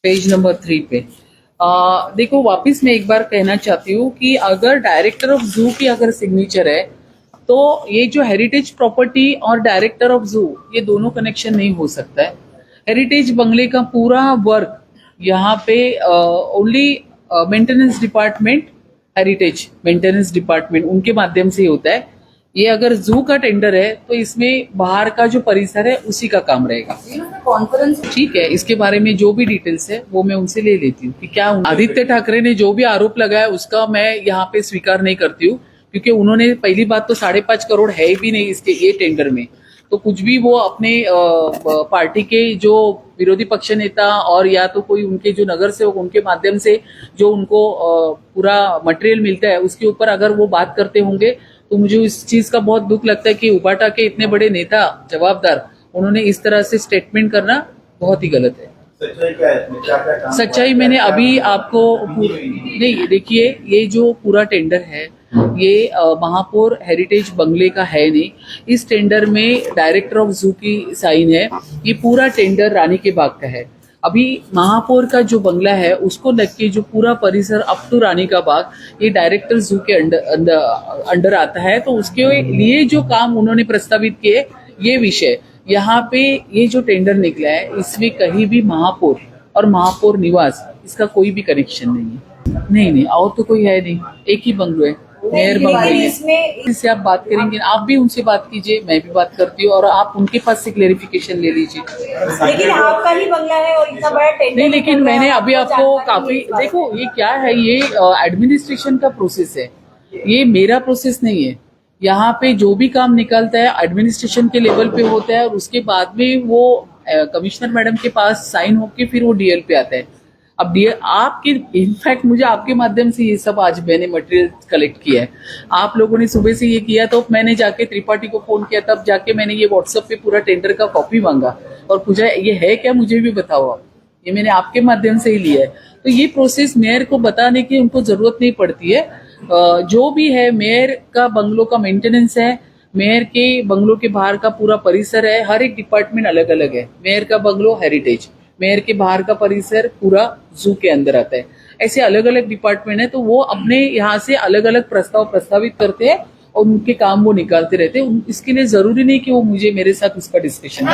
Page number 3 पे देखो, वापस मैं एक बार कहना चाहती हूँ कि अगर डायरेक्टर ऑफ जू की अगर सिग्नेचर है तो ये जो हेरिटेज प्रॉपर्टी और डायरेक्टर ऑफ जू, ये दोनों कनेक्शन नहीं हो सकता है। हेरिटेज बंगले का पूरा वर्क यहाँ पे only maintenance department, heritage maintenance department उनके माध्यम से ही होता है। ये अगर जू का टेंडर है तो इसमें बाहर का जो परिसर है उसी का काम रहेगा। कॉन्फ्रेंस ठीक है, इसके बारे में जो भी डिटेल्स है वो मैं उनसे ले लेती हूँ कि क्या आदित्य ठाकरे ने जो भी आरोप लगाया उसका मैं यहाँ पे स्वीकार नहीं करती हूँ, क्योंकि उन्होंने पहली बात तो 5.5 करोड़ है भी नहीं इसके ये टेंडर में। तो कुछ भी वो अपने पार्टी के जो विरोधी पक्ष नेता और या तो कोई उनके जो नगर सेवक उनके माध्यम से जो उनको पूरा मटेरियल मिलता है उसके ऊपर अगर वो बात करते होंगे तो मुझे इस चीज का बहुत दुख लगता है कि उबाटा के इतने बड़े नेता जवाबदार उन्होंने इस तरह से स्टेटमेंट करना बहुत ही गलत है। सच्चाई क्या है इसमें? क्या सच्चाई मैंने अभी आपको नहीं, देखिए ये जो पूरा टेंडर है ये महापौर हेरिटेज बंगले का है नहीं। इस टेंडर में डायरेक्टर ऑफ जू की साइन है। ये पूरा टेंडर रानी के बाग का है। अभी महापौर का जो बंगला है उसको लग के जो पूरा परिसर अप टू रानी का बाग ये डायरेक्टर जू के अंडर आता है। तो उसके लिए जो काम उन्होंने प्रस्तावित किए ये विषय यहाँ पे ये जो टेंडर निकला है इसमें कहीं भी महापौर और महापौर निवास इसका कोई भी कनेक्शन नहीं है। नहीं और तो कोई है नहीं, एक ही बंगलो है, मेयर बंगलो है। इससे आप बात करेंगे, आप भी उनसे बात कीजिए, मैं भी बात करती हूँ और आप उनके पास से क्लेरिफिकेशन ले लीजिए। लेकिन आपका ही बंगला है और इतना बड़ा टेंडर नहीं, लेकिन मैंने अभी आपको काफी देखो ये क्या है, ये एडमिनिस्ट्रेशन का प्रोसेस है, ये मेरा प्रोसेस नहीं है। यहाँ पे जो भी काम निकलता है एडमिनिस्ट्रेशन के लेवल पे होता है और उसके बाद में वो कमिश्नर मैडम के पास साइन होके फिर वो डीएल पे आता है। अब डीएल आपके इनफैक्ट मुझे आपके माध्यम से ये सब आज मैंने मटेरियल कलेक्ट किया है। आप लोगों ने सुबह से ये किया तो मैंने जाके त्रिपाठी को फोन किया, तब जाके मैंने ये व्हाट्सएप पे पूरा टेंडर का कॉपी मांगा और पूछा ये है क्या, मुझे भी बताओ आप। ये मैंने आपके माध्यम से ही लिया है। तो ये प्रोसेस मेयर को बताने की उनको जरूरत नहीं पड़ती है। जो भी है मेयर का बंगलों का मेंटेनेंस है, मेयर के बंगलों के बाहर का पूरा परिसर है, हर एक डिपार्टमेंट अलग अलग है। मेयर का बंगलो हेरिटेज, मेयर के बाहर का परिसर पूरा जू के अंदर आता है। ऐसे अलग अलग डिपार्टमेंट है तो वो अपने यहाँ से अलग अलग प्रस्ताव प्रस्तावित करते हैं और उनके काम वो निकालते रहते हैं। इसके लिए जरूरी नहीं कि वो मुझे मेरे साथ उसका डिस्कशन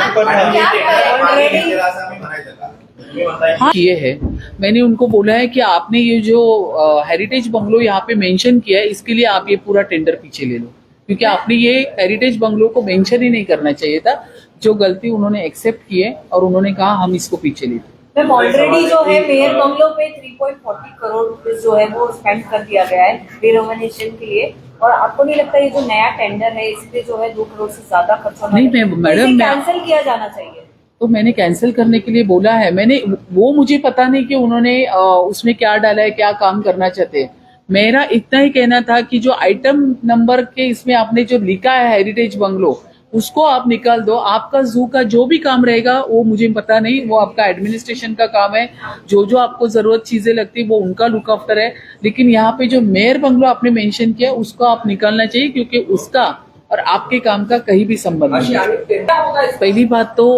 हाँ किए है। मैंने उनको बोला है कि आपने ये जो हेरिटेज बंगलो यहाँ पे मेंशन किया है इसके लिए आप ये पूरा टेंडर पीछे ले लो, क्योंकि आपने ये हेरिटेज बंगलो को मेंशन ही नहीं करना चाहिए था। जो गलती उन्होंने एक्सेप्ट की है और उन्होंने कहा हम इसको पीछे लेते। मैम ऑलरेडी जो है मेयर बंगलो पे 3.40 करोड़ रुपए जो है वो स्पेंड कर दिया गया है रिनोवेशन के लिए, और आपको नहीं लगता ये जो नया टेंडर है इस पे जो है 2 करोड़ से ज्यादा खर्च होना नहीं मैडम कैंसिल किया जाना चाहिए। तो मैंने कैंसिल करने के लिए बोला है। मैंने वो मुझे पता नहीं कि उन्होंने उसमें क्या डाला है, क्या काम करना चाहते हैं। मेरा इतना ही कहना था कि जो आइटम नंबर के इसमें आपने जो लिखा है हेरिटेज बंगलो उसको आप निकाल दो। आपका जू का जो भी काम रहेगा वो मुझे पता नहीं, वो आपका एडमिनिस्ट्रेशन का काम है। जो आपको जरूरत चीजें लगती है वो उनका लुक आफ्टर है। लेकिन यहाँ पे जो मेयर बंगलो आपने मेंशन किया उसको आप निकालना चाहिए, क्योंकि उसका और आपके काम का कहीं भी संबंध नहीं है। पहली बात तो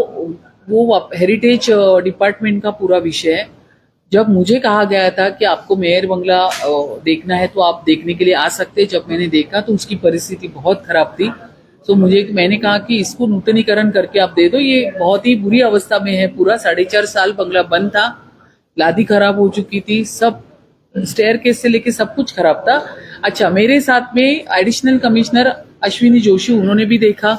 वो हेरिटेज डिपार्टमेंट का पूरा विषय है। जब मुझे कहा गया था कि आपको मेयर बंगला देखना है तो आप देखने के लिए आ सकते हैं, जब मैंने देखा तो उसकी परिस्थिति बहुत खराब थी। तो मैंने कहा कि इसको नूतनीकरण करके आप दे दो। ये बहुत ही बुरी अवस्था में है, पूरा 4.5 साल बंगला बंद था, लादी खराब हो चुकी थी, सब स्टेयरकेस से लेके सब कुछ खराब था। अच्छा, मेरे साथ में एडिशनल कमिश्नर अश्विनी जोशी उन्होंने भी देखा,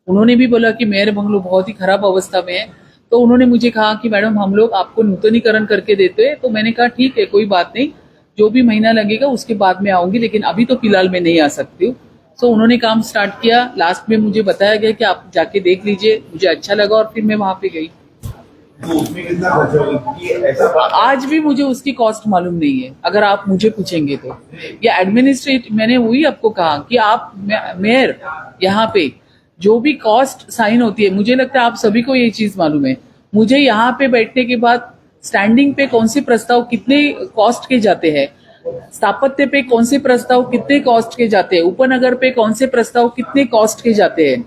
उन्होंने भी बोला कि मेयर बंगलो बहुत ही खराब अवस्था में है। तो उन्होंने मुझे कहा कि मैडम हम लोग आपको नूतनीकरण करके देते हैं। तो मैंने कहा ठीक है, कोई बात नहीं, जो भी महीना लगेगा उसके बाद में आऊंगी, लेकिन अभी तो फिलहाल मैं नहीं आ सकती हूँ। तो उन्होंने काम स्टार्ट किया। लास्ट में मुझे बताया गया कि आप जाके देख लीजिए, मुझे अच्छा लगा और फिर मैं वहां पे गई। तो उसमें कितना खर्च होगा ऐसा आज भी मुझे उसकी कॉस्ट मालूम नहीं है, अगर आप मुझे पूछेंगे तो। ये एडमिनिस्ट्रेट मैंने वही आपको कहा कि आप मेयर यहाँ पे जो भी कॉस्ट साइन होती है, मुझे लगता है आप सभी को ये चीज मालूम है। मुझे यहाँ पे बैठने के बाद स्टैंडिंग पे कौन से प्रस्ताव कितने कॉस्ट के जाते हैं, स्थापत्य पे कौन से प्रस्ताव कितने कॉस्ट के जाते हैं, उपनगर पे कौन से प्रस्ताव कितने कॉस्ट के जाते हैं,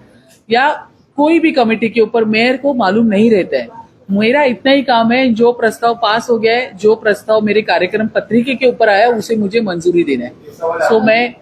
या कोई भी कमेटी के ऊपर मेयर को मालूम नहीं रहता है। मेरा इतना ही काम है, जो प्रस्ताव पास हो गया है, जो प्रस्ताव मेरे कार्यक्रम पत्रिके के ऊपर आया उसे मुझे मंजूरी देना है। सो मैं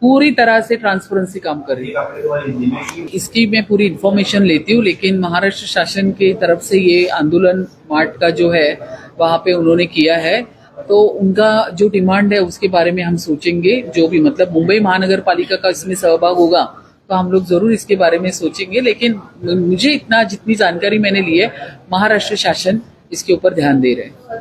पूरी तरह से ट्रांसपेरेंसी काम कर रही हूँ। इसकी मैं पूरी इन्फॉर्मेशन लेती हूँ, लेकिन महाराष्ट्र शासन की तरफ से ये आंदोलन मार्ट का जो है वहां पे उन्होंने किया है, तो उनका जो डिमांड है उसके बारे में हम सोचेंगे। जो भी मतलब मुंबई महानगर पालिका का इसमें सहभाग होगा तो हम लोग जरूर इसके बारे में सोचेंगे, लेकिन मुझे इतना जितनी जानकारी मैंने ली है महाराष्ट्र शासन इसके ऊपर ध्यान दे रहे हैं।